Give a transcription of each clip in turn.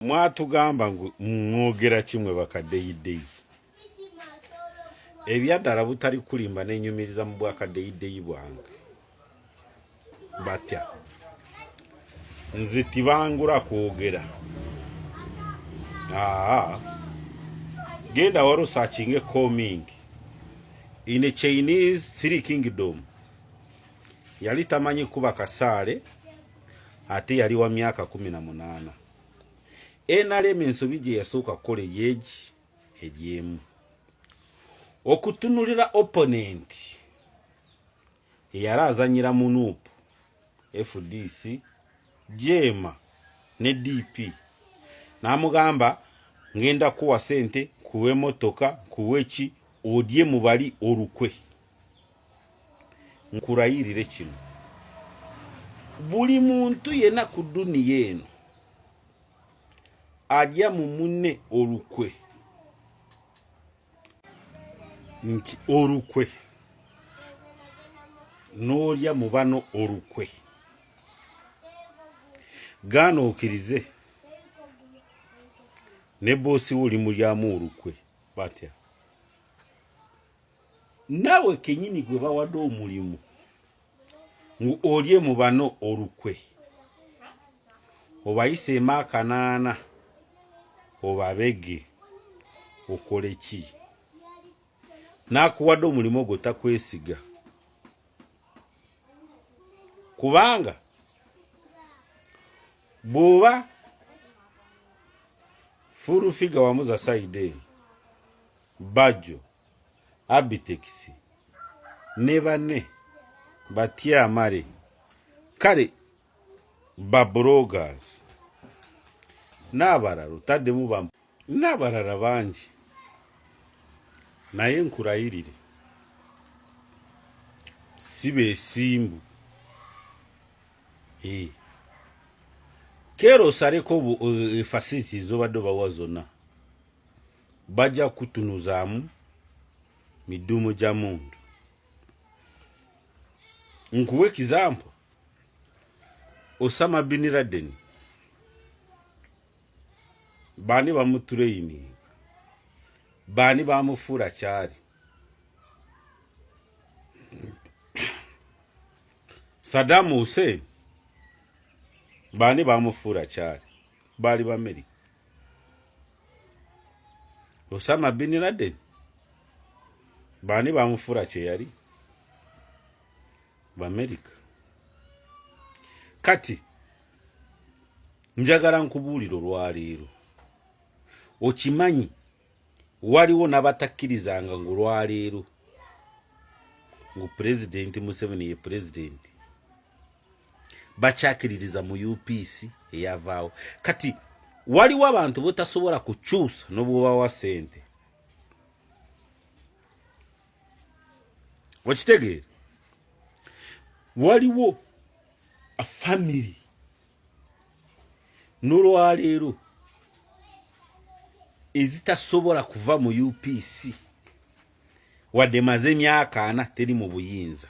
mwatugamba mwogera kimwe bakaddeyideyi ebyaddala butali kulimba n'enyumiriza mu bwakaddeyideyi bwange batya nze tibangula kwogera genda waro searching coming in a Chinese Three Kingdom yali tamanyi kuba kasaale ate yali wa myaka 18 NRM ensobi gye yasooka kukola yeegi egyemu okutunulira opponent eyali azanyira mu NUP FDC Jema ne DP namugamba ngenda kuwa sente kuwe motoka kuwechi odye mubali olukwe nkurayirire kino buli muntu yena ku duniya eno adya mu munne olukwe nti olukwe n'olya mu bano olukwe gaana okirize ne bosi uli mulyamu olukwe batya nawe kenyini gwe bawadde omulimu ngu olye mu bano olukwe obayise maakanaana obabege okole ki nakuwadde omulimu ogwo takwesiga kubanga bwoba furu figa wamuza saide Bajo Abitex ne banne batya amare kale babrogas n'abalala otaddemu bambu n'abalala bangi naye nkurayirire sibe esimbu kero sareko facilities zobadde bawa zonna bajja kutunuzaamu midumu gya mundu nkuwe example Osama bin Laden bani bamutraining bani bamufura cyari Saddam Hussein bani bamufura cyari bali ba America Osama bin Laden bani bamufura cyari ba America kati njagala nkubuliro lwaleero okimanyi waliwo nabatakkirizanga ngo lwaleero ngo president Museveni ye president bachakiririza mu UPC eyavaawo kati waliwo abantu botasobola kukyusa n'obwoba wa sente wakitegeera waliwo a family n'olwaleero ezitasobola kuva mu UPC wadde maze emyaka 4 teri mu buyinza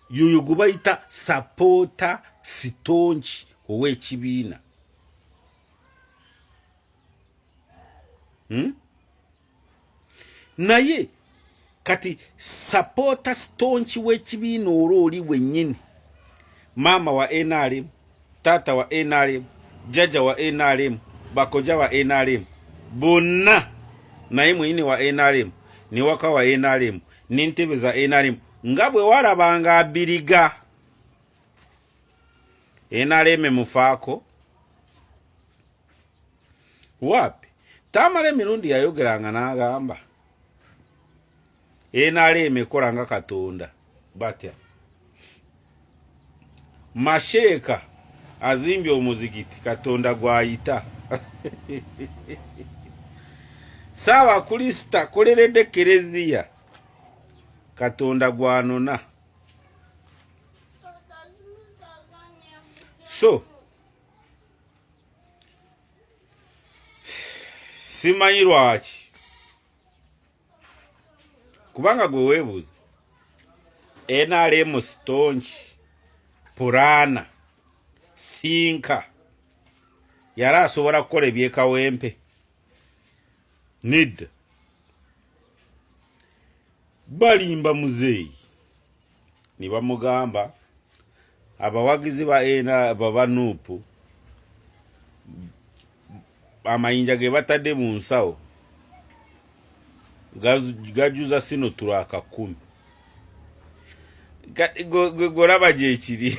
yoyo gubayita supporter sitonchi ow'ekibiina naye kati supporter sitonchi w'ekibiina olwoli wennyini mama wa NRM tata wa NRM jaja wa NRM bakoja wa NRM bonna naye mwenyini wa NRM ni waka wa NRM ni ntebe za NRM ngabwe walabanga abiriga NRM mufaako wapi tamale mirundi yayogeranga n'agamba NRM ekolanga Katonda batya Masheka azimbye omuzigiti Katonda gwayita sawa Krista koleredde Kereziya Katonda gwanona so simanyi lwaki kubanga gwe weebuuza NRM stonchi purana thinka yali asobola kukola ebyekawempe nedda balimba muzeeyi ne bamugamba abawagizi ba ena baba Nuupu amayinja ge batadde mu nsawo gajuza sino tulaka 10 golaba gye kiri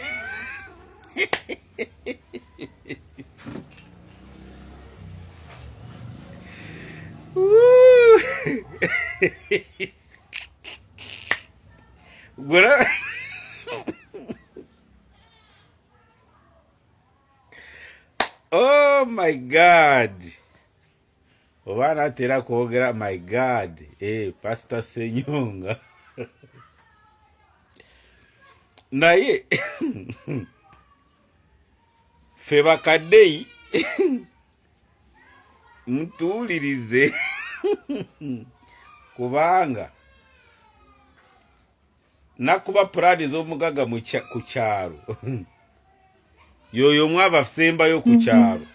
Oh my God. Obana tera kwogera my God. Pastor Senyonga. Naye feba kadei mtuulirize kubanga nakuba prade z'omugaga ku kyalo yoyo mwava semba yo ku kyalo